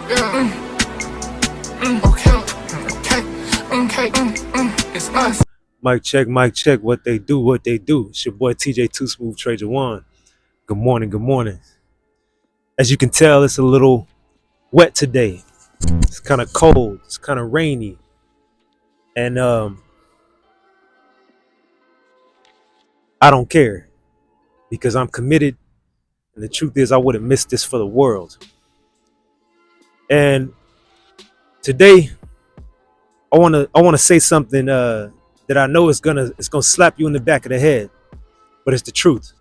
It's us. Mic check, what they do. It's your boy TJ Too Smooth Trader One. Good morning, good morning. As you can tell, it's a little wet today. It's kind of cold, it's kind of rainy. And I don't care because I'm committed. And the truth is I wouldn't miss this for the world. And today I wanna say something that I know it's gonna slap you in the back of the head, but it's the truth.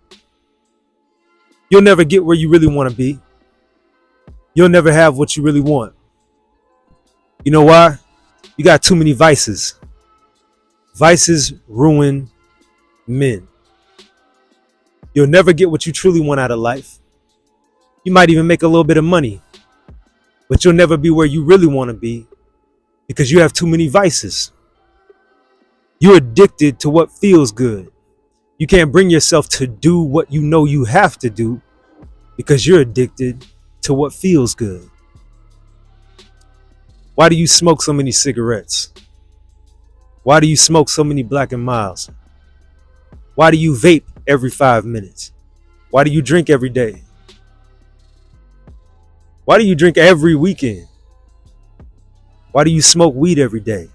You'll never get where you really want to be. You'll never have what you really want. You know why? You got too many vices. Vices ruin men. You'll never get what you truly want out of life. You might even make a little bit of money, but you'll never be where you really want to be because you have too many vices. You're addicted to what feels good. You can't bring yourself to do what you know you have to do because you're addicted to what feels good. Why do you smoke so many cigarettes? Why do you smoke so many Black and Miles? Why do you vape every 5 minutes? Why do you drink every day? Why do you drink every weekend? Why do you smoke weed every day?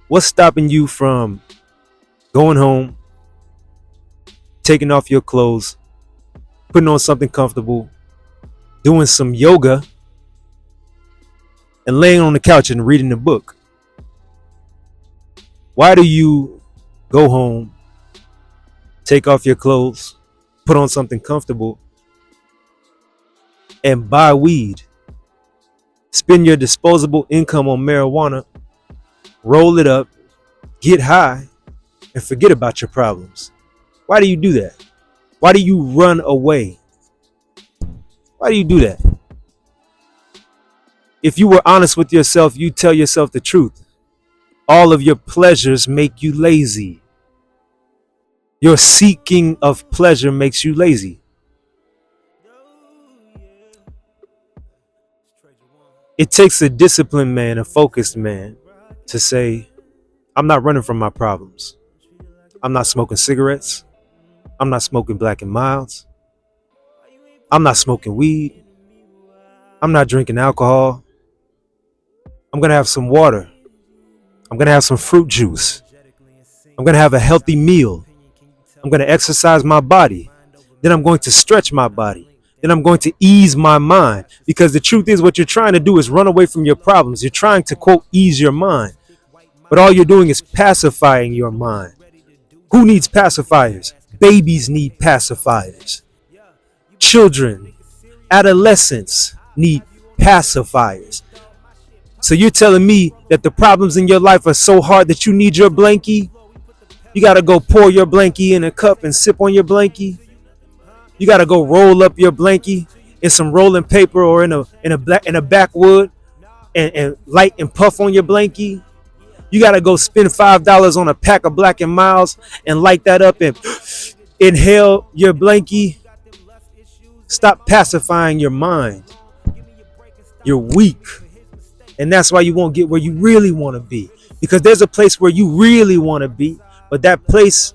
What's stopping you from going home, taking off your clothes, putting on something comfortable, doing some yoga, and laying on the couch and reading a book? Why do you go home, take off your clothes, put on something comfortable, and buy weed? Spend your disposable income on marijuana, roll it up, get high, and forget about your problems. Why do you do that? Why do you run away? Why do you do that? If you were honest with yourself, you'd tell yourself the truth. All of your pleasures make you lazy. Your seeking of pleasure makes you lazy. It takes a disciplined man, a focused man, to say, I'm not running from my problems. I'm not smoking cigarettes. I'm not smoking Black and Milds. I'm not smoking weed. I'm not drinking alcohol. I'm going to have some water. I'm going to have some fruit juice. I'm going to have a healthy meal. I'm going to exercise my body. Then I'm going to stretch my body. Then I'm going to ease my mind. Because the truth is, what you're trying to do is run away from your problems. You're trying to, quote, ease your mind. But all you're doing is pacifying your mind. Who needs pacifiers? Babies need pacifiers. Children, adolescents need pacifiers. So you're telling me that the problems in your life are so hard that you need your blankie? You got to go pour your blankie in a cup and sip on your blankie? You got to go roll up your blankie in some rolling paper or in a backwood and light and puff on your blankie? You got to go spend $5 on a pack of Black and Miles and light that up and inhale your blankie? Stop pacifying your mind. You're weak. And that's why you won't get where you really want to be. Because there's a place where you really want to be, but that place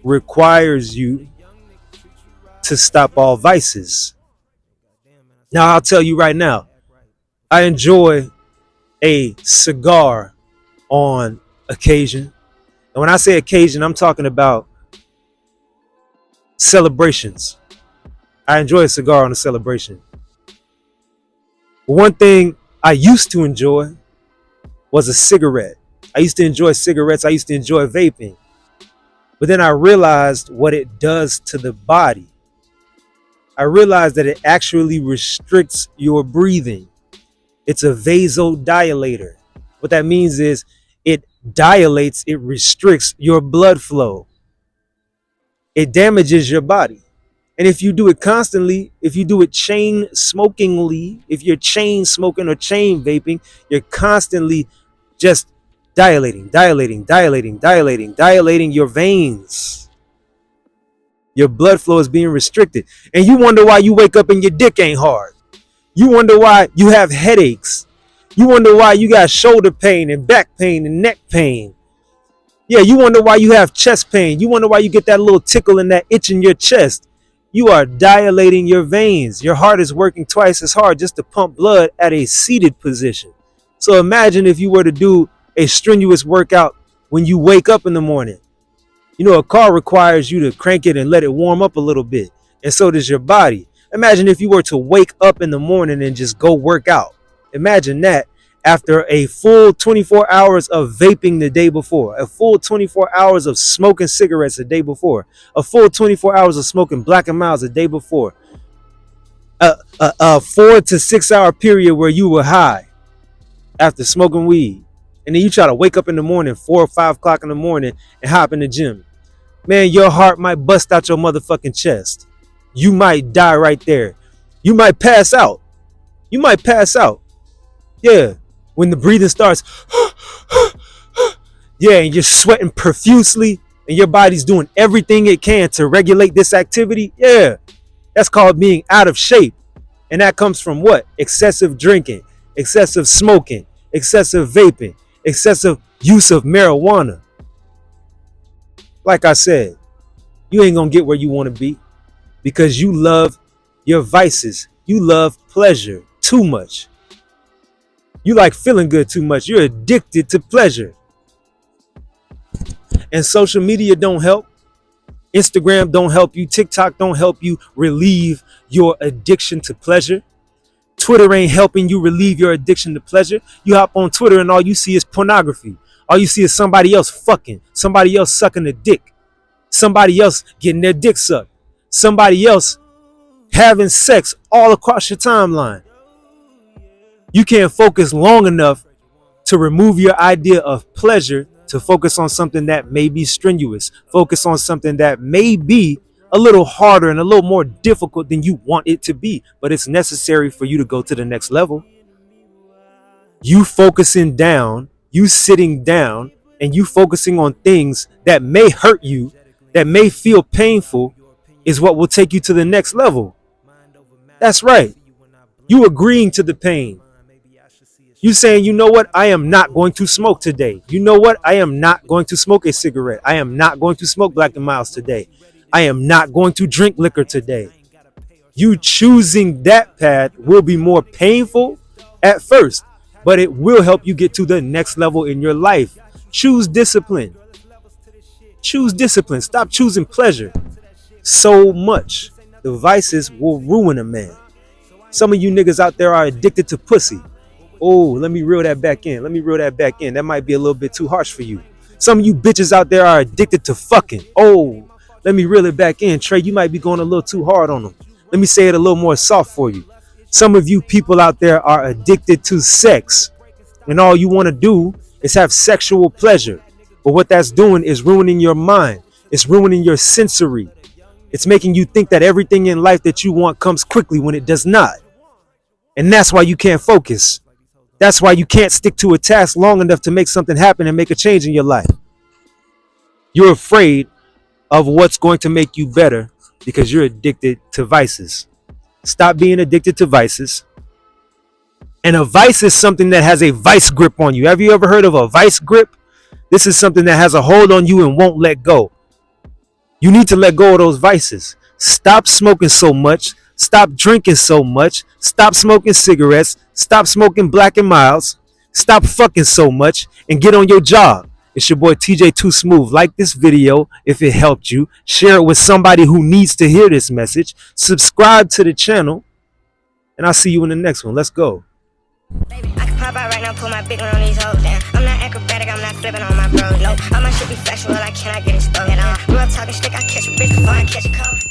requires you to stop all vices. Now, I'll tell you right now, I enjoy a cigar on occasion. And when I say occasion, I'm talking about celebrations. I enjoy a cigar on a celebration. One thing I used to enjoy was a cigarette. I used to enjoy cigarettes. I used to enjoy vaping. But then I realized what it does to the body. I realized that it actually restricts your breathing. It's a vasodilator. What that means is it dilates, it restricts your blood flow. It damages your body. And if you do it constantly, if you do it chain smokingly, if you're chain smoking or chain vaping, you're constantly just dilating your veins. Your blood flow is being restricted. And you wonder why you wake up and your dick ain't hard. You wonder why you have headaches. You wonder why you got shoulder pain and back pain and neck pain. Yeah, you wonder why you have chest pain. You wonder why you get that little tickle and that itch in your chest. You are dilating your veins. Your heart is working twice as hard just to pump blood at a seated position. So imagine if you were to do a strenuous workout when you wake up in the morning. You know, a car requires you to crank it and let it warm up a little bit. And so does your body. Imagine if you were to wake up in the morning and just go work out. Imagine that after a full 24 hours of vaping the day before, a full 24 hours of smoking cigarettes the day before, a full 24 hours of smoking Black and Milds the day before, a 4 to 6 hour period where you were high after smoking weed. And then you try to wake up in the morning, 4 or 5 o'clock in the morning, and hop in the gym. Man, your heart might bust out your motherfucking chest. You might die right there. You might pass out. You might pass out. Yeah. When the breathing starts, yeah, and you're sweating profusely and your body's doing everything it can to regulate this activity. Yeah. That's called being out of shape. And that comes from what? Excessive drinking, excessive smoking, excessive vaping, excessive use of marijuana. Like I said, you ain't gonna get where you want to be because you love your vices. You love pleasure too much. You like feeling good too much. You're addicted to pleasure. And social media don't help. Instagram don't help you. TikTok don't help you relieve your addiction to pleasure. Twitter ain't helping you relieve your addiction to pleasure. You hop on Twitter and all you see is pornography. All you see is somebody else fucking, somebody else sucking a dick, somebody else getting their dick sucked, somebody else having sex all across your timeline. You can't focus long enough to remove your idea of pleasure to focus on something that may be strenuous, focus on something that may be a little harder and a little more difficult than you want it to be, but it's necessary for you to go to the next level. You focusing down, you sitting down, and you focusing on things that may hurt you, that may feel painful, is what will take you to the next level. That's right. You agreeing to the pain. You saying, you know what? I am not going to smoke today. You know what? I am not going to smoke a cigarette. I am not going to smoke Black and Milds today. I am not going to drink liquor today. You choosing that path will be more painful at first, but it will help you get to the next level in your life. Choose discipline. Choose discipline. Stop choosing pleasure so much. The vices will ruin a man. Some of you niggas out there are addicted to pussy. Oh, let me reel that back in. That might be a little bit too harsh for you. Some of you bitches out there are addicted to fucking. Oh, let me reel it back in. Trey, you might be going a little too hard on them. Let me say it a little more soft for you. Some of you people out there are addicted to sex. And all you want to do is have sexual pleasure. But what that's doing is ruining your mind. It's ruining your sensory. It's making you think that everything in life that you want comes quickly when it does not. And that's why you can't focus. That's why you can't stick to a task long enough to make something happen and make a change in your life. You're afraid of what's going to make you better because you're addicted to vices. Stop being addicted to vices. And a vice is something that has a vice grip on you. Have you ever heard of a vice grip? This is something that has a hold on you and won't let go. You need to let go of those vices. Stop smoking so much. Stop drinking so much. Stop smoking cigarettes. Stop smoking Black and Milds. Stop fucking so much and get on your job. It's your boy TJ Too Smooth. Like this video if it helped you. Share it with somebody who needs to hear this message. Subscribe to the channel. And I'll see you in the next one. Let's go. Baby, I can pop out right now, pull my big one on these hoes down. I'm not acrobatic, I'm not flipping on my bros. No, all my shit be factual, I cannot get it stolen. Real talking stick, I catch a bitch before I catch a cold.